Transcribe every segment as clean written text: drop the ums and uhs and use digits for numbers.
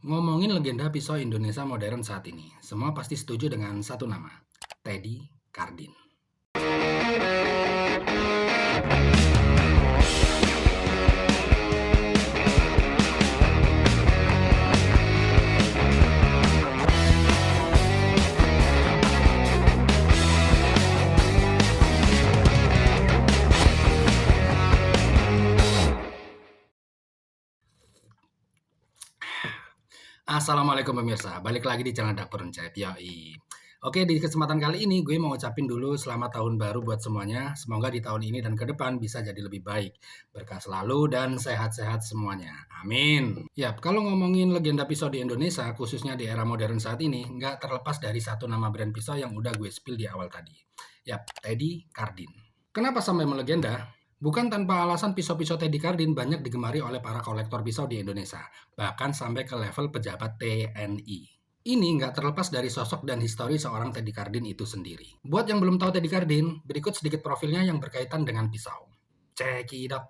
Ngomongin legenda pisau Indonesia modern saat ini, semua pasti setuju dengan satu nama, Teddy Cardin. Assalamualaikum pemirsa, balik lagi di channel Dapur Rencep, yoi. Oke, di kesempatan kali ini gue mau ucapin dulu selamat tahun baru buat semuanya. Semoga di tahun ini dan ke depan bisa jadi lebih baik. Berkah selalu dan sehat-sehat semuanya. Amin. Yap, kalau ngomongin legenda pisau di Indonesia, khususnya di era modern saat ini, nggak terlepas dari satu nama brand pisau yang udah gue spill di awal tadi. Yap, Teddy Cardin. Kenapa sampai melegenda? Bukan tanpa alasan pisau-pisau Teddy Cardin banyak digemari oleh para kolektor pisau di Indonesia, bahkan sampai ke level pejabat TNI. Ini nggak terlepas dari sosok dan histori seorang Teddy Cardin itu sendiri. Buat yang belum tahu Teddy Cardin, berikut sedikit profilnya yang berkaitan dengan pisau. Cekidot.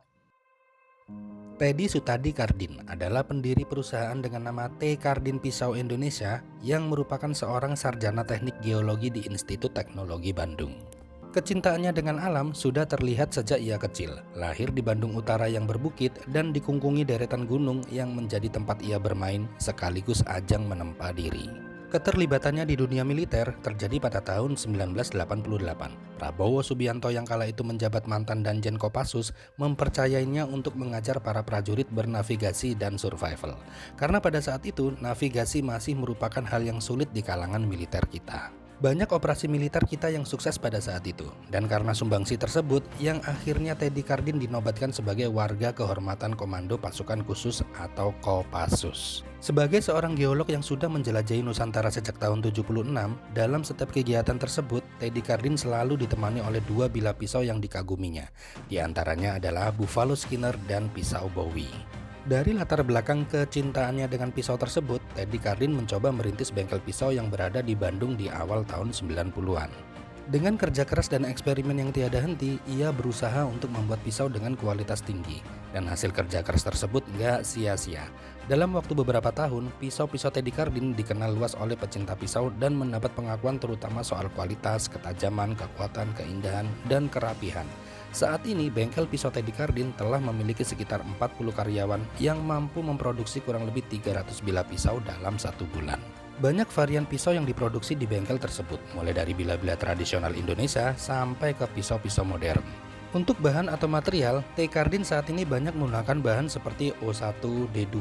Teddy Sutadi Cardin adalah pendiri perusahaan dengan nama T. Cardin Pisau Indonesia yang merupakan seorang sarjana teknik geologi di Institut Teknologi Bandung. Kecintaannya dengan alam sudah terlihat sejak ia kecil, lahir di Bandung Utara yang berbukit dan dikungkungi deretan gunung yang menjadi tempat ia bermain sekaligus ajang menempa diri. Keterlibatannya di dunia militer terjadi pada tahun 1988. Prabowo Subianto yang kala itu menjabat mantan Danjen Kopassus mempercayainya untuk mengajar para prajurit bernavigasi dan survival. Karena pada saat itu navigasi masih merupakan hal yang sulit di kalangan militer kita. Banyak operasi militer kita yang sukses pada saat itu, dan karena sumbangsi tersebut yang akhirnya Teddy Cardin dinobatkan sebagai warga kehormatan Komando Pasukan Khusus atau Kopassus. Sebagai seorang geolog yang sudah menjelajahi Nusantara sejak tahun 76, dalam setiap kegiatan tersebut Teddy Cardin selalu ditemani oleh dua bilah pisau yang dikaguminya. Di antaranya adalah Buffalo Skinner dan pisau Bowie. Dari latar belakang kecintaannya dengan pisau tersebut, Teddy Cardin mencoba merintis bengkel pisau yang berada di Bandung di awal tahun 90-an. Dengan kerja keras dan eksperimen yang tiada henti, ia berusaha untuk membuat pisau dengan kualitas tinggi. Dan hasil kerja keras tersebut nggak sia-sia. Dalam waktu beberapa tahun, pisau-pisau Teddy Cardin dikenal luas oleh pecinta pisau dan mendapat pengakuan terutama soal kualitas, ketajaman, kekuatan, keindahan, dan kerapihan. Saat ini, bengkel pisau Teddy Cardin telah memiliki sekitar 40 karyawan yang mampu memproduksi kurang lebih 300 bilah pisau dalam satu bulan. Banyak varian pisau yang diproduksi di bengkel tersebut, mulai dari bilah-bilah tradisional Indonesia sampai ke pisau-pisau modern. Untuk bahan atau material, T. Cardin saat ini banyak menggunakan bahan seperti O1, D2,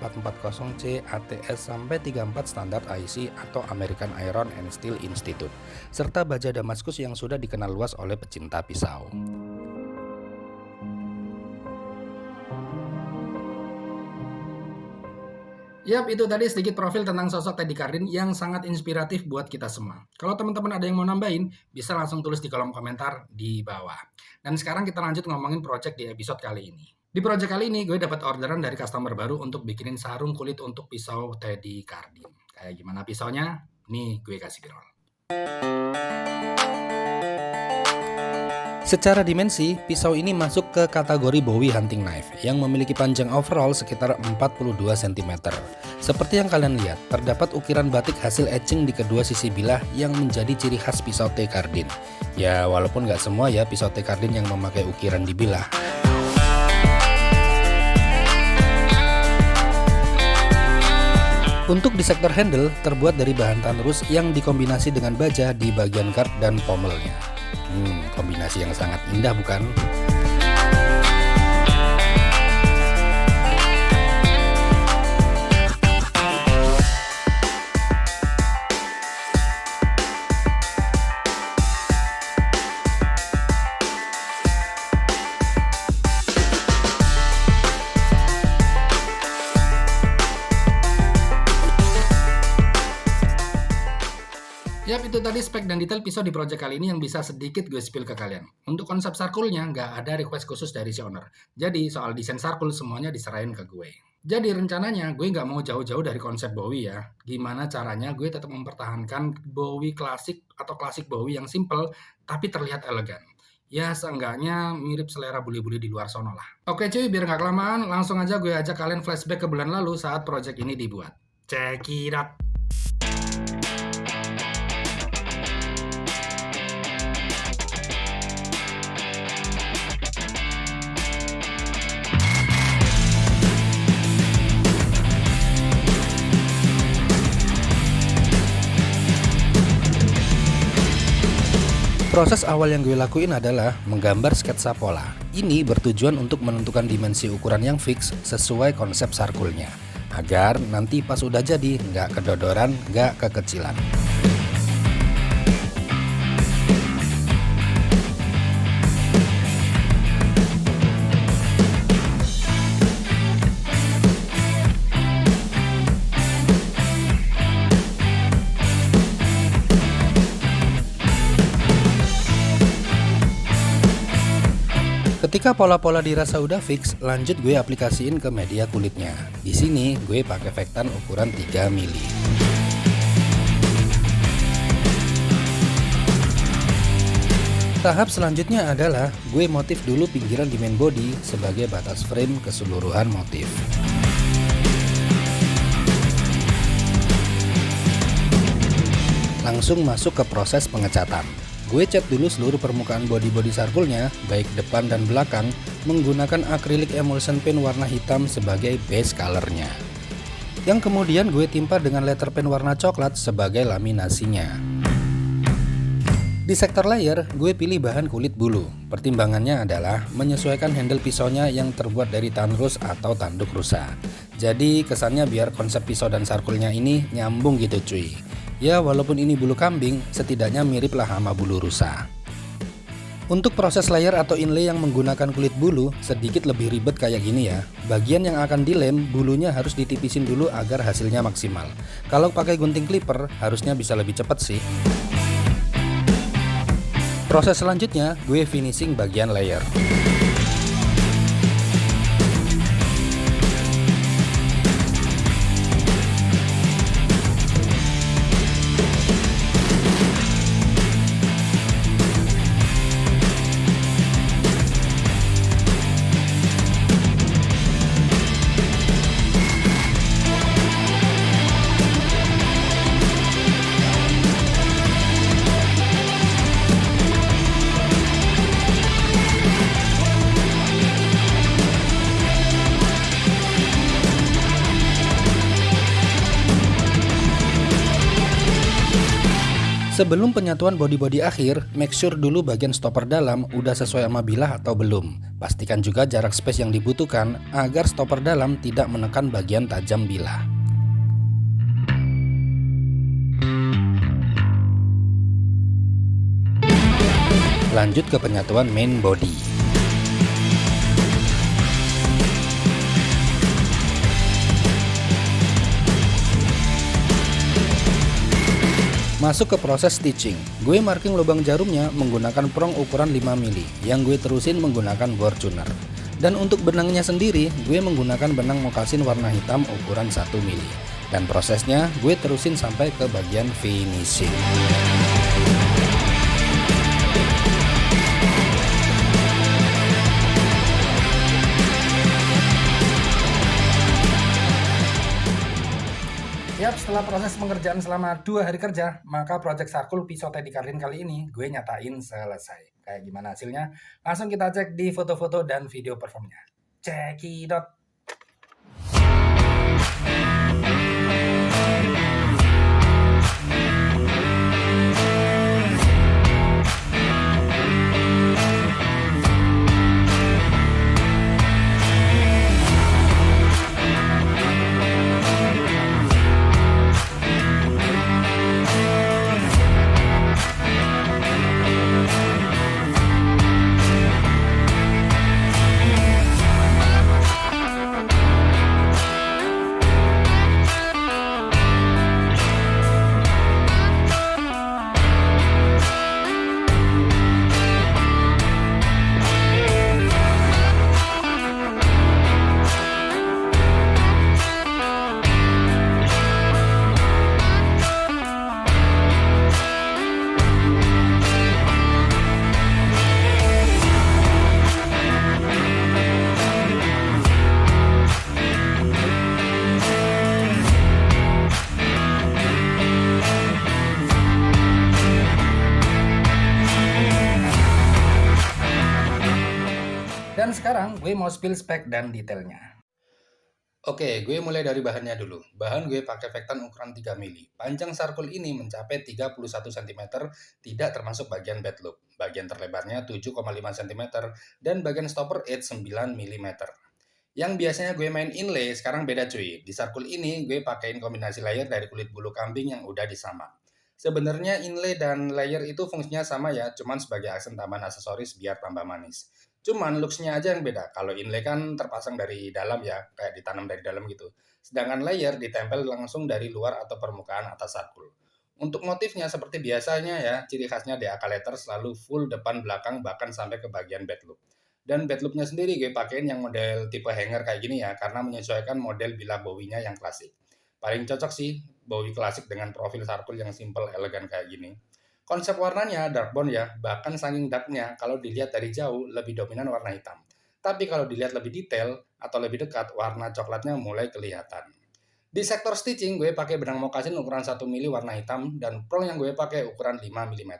440C, ATS sampai 34 standar IC atau American Iron and Steel Institute, serta baja Damaskus yang sudah dikenal luas oleh pecinta pisau. Yap, itu tadi sedikit profil tentang sosok Teddy Cardin yang sangat inspiratif buat kita semua. Kalau teman-teman ada yang mau nambahin, bisa langsung tulis di kolom komentar di bawah. Dan sekarang kita lanjut ngomongin project di episode kali ini. Di project kali ini gue dapat orderan dari customer baru untuk bikinin sarung kulit untuk pisau Teddy Cardin. Kayak gimana pisaunya? Nih gue kasih birol. Secara dimensi, pisau ini masuk ke kategori Bowie hunting knife yang memiliki panjang overall sekitar 42 cm. Seperti yang kalian lihat, terdapat ukiran batik hasil etching di kedua sisi bilah yang menjadi ciri khas pisau T. Cardin. Ya, walaupun nggak semua ya pisau T. Cardin yang memakai ukiran di bilah. Untuk di sektor handle, terbuat dari bahan tanrus yang dikombinasi dengan baja di bagian guard dan pommelnya. Kombinasi yang sangat indah bukan? Yap, itu tadi spek dan detail pisau di project kali ini yang bisa sedikit gue spill ke kalian. Untuk konsep sarkulnya nggak ada request khusus dari si owner. Jadi soal desain sarkul semuanya diserahin ke gue. Jadi rencananya gue nggak mau jauh-jauh dari konsep Bowie ya. Gimana caranya gue tetap mempertahankan Bowie klasik atau klasik Bowie yang simple tapi terlihat elegan. Ya seenggaknya mirip selera bule-bule di luar sono lah. Oke cuy, biar nggak kelamaan, langsung aja gue ajak kalian flashback ke bulan lalu saat project ini dibuat. Check it out. Proses awal yang gue lakuin adalah menggambar sketsa pola. Ini bertujuan untuk menentukan dimensi ukuran yang fix sesuai konsep sarkulnya, agar nanti pas udah jadi nggak kedodoran, nggak kekecilan. Ketika pola-pola dirasa udah fix, lanjut gue aplikasiin ke media kulitnya. Di sini gue pakai vektan ukuran 3 mili. Tahap selanjutnya adalah gue motif dulu pinggiran di main body sebagai batas frame keseluruhan motif. Langsung masuk ke proses pengecatan. Gue cat dulu seluruh permukaan body sarkulnya, baik depan dan belakang, menggunakan acrylic emulsion paint warna hitam sebagai base colornya. Yang kemudian gue timpa dengan letter paint warna coklat sebagai laminasinya. Di sektor layer, gue pilih bahan kulit bulu. Pertimbangannya adalah menyesuaikan handle pisaunya yang terbuat dari tanrus atau tanduk rusa. Jadi kesannya biar konsep pisau dan sarkulnya ini nyambung gitu cuy. Ya walaupun ini bulu kambing, setidaknya mirip lah sama bulu rusa. Untuk proses layer atau inlay yang menggunakan kulit bulu sedikit lebih ribet kayak gini ya. Bagian yang akan dilem, bulunya harus ditipisin dulu agar hasilnya maksimal. Kalau pakai gunting clipper, harusnya bisa lebih cepat sih. Proses selanjutnya, gue finishing bagian layer. Sebelum penyatuan body akhir, make sure dulu bagian stopper dalam udah sesuai sama bilah atau belum. Pastikan juga jarak space yang dibutuhkan agar stopper dalam tidak menekan bagian tajam bilah. Lanjut ke penyatuan main body. Masuk ke proses stitching. Gue marking lubang jarumnya menggunakan prong ukuran 5 mili yang gue terusin menggunakan bore tuner. Dan untuk benangnya sendiri, gue menggunakan benang mokasin warna hitam ukuran 1 mili. Dan prosesnya gue terusin sampai ke bagian finishing. Yap, setelah proses pengerjaan selama 2 hari kerja, maka project sarkul pisau Teddy Cardin kali ini gue nyatain selesai. Kayak gimana hasilnya? Langsung kita cek di foto-foto dan video performnya. Cekidot! sekarang gue mau spill spek dan detailnya. Oke, gue mulai dari bahannya dulu. Bahan gue pakai Vectan ukuran 3 mili. Panjang sarkul ini mencapai 31 cm, tidak termasuk bagian bed loop. Bagian terlebarnya 7,5 cm, dan bagian stopper edge 9 mm. Yang biasanya gue main inlay, sekarang beda cuy. Di sarkul ini gue pakein kombinasi layer dari kulit bulu kambing yang udah disamak. Sebenarnya inlay dan layer itu fungsinya sama ya, cuman sebagai aksen tambahan aksesoris biar tambah manis. Cuman looks-nya aja yang beda. Kalau inlay kan terpasang dari dalam ya, kayak ditanam dari dalam gitu. Sedangkan layer ditempel langsung dari luar atau permukaan atas sarkul. Untuk motifnya seperti biasanya ya, ciri khasnya DAK letter selalu full depan belakang bahkan sampai ke bagian bed loop. Dan bed loopnya sendiri gue pakein yang model tipe hanger kayak gini ya, karena menyesuaikan model bilah bowinya yang klasik. Paling cocok sih bowie klasik dengan profil sarkul yang simple elegan kayak gini. Konsep warnanya dark brown ya, bahkan saking darknya kalau dilihat dari jauh lebih dominan warna hitam. Tapi kalau dilihat lebih detail atau lebih dekat, warna coklatnya mulai kelihatan. Di sektor stitching, gue pakai benang mokasin ukuran 1 mili warna hitam dan pearl yang gue pakai ukuran 5 mm.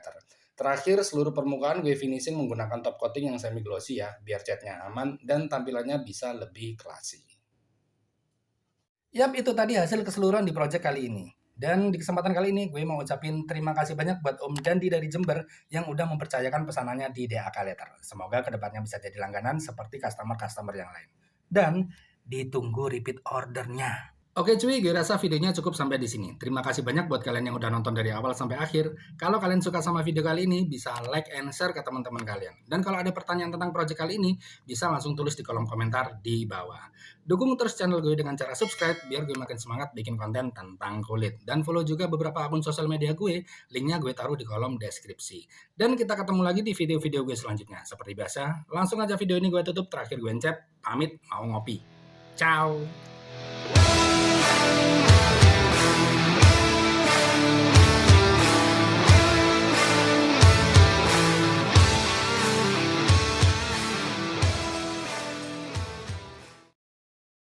Terakhir, seluruh permukaan gue finishing menggunakan top coating yang semi glossy ya, biar catnya aman dan tampilannya bisa lebih classy. Yap, itu tadi hasil keseluruhan di project kali ini. Dan di kesempatan kali ini gue mau ucapin terima kasih banyak buat Om Dandi dari Jember yang udah mempercayakan pesanannya di DAK Letter. Semoga kedepannya bisa jadi langganan seperti customer-customer yang lain. Dan ditunggu repeat ordernya. Oke cuy, gue rasa videonya cukup sampai di sini. Terima kasih banyak buat kalian yang udah nonton dari awal sampai akhir. Kalau kalian suka sama video kali ini, bisa like and share ke teman-teman kalian. Dan kalau ada pertanyaan tentang project kali ini, bisa langsung tulis di kolom komentar di bawah. Dukung terus channel gue dengan cara subscribe, biar gue makin semangat bikin konten tentang kulit. Dan follow juga beberapa akun sosial media gue, linknya gue taruh di kolom deskripsi. Dan kita ketemu lagi di video-video gue selanjutnya. Seperti biasa, langsung aja video ini gue tutup, terakhir gue Encep, pamit mau ngopi. Ciao!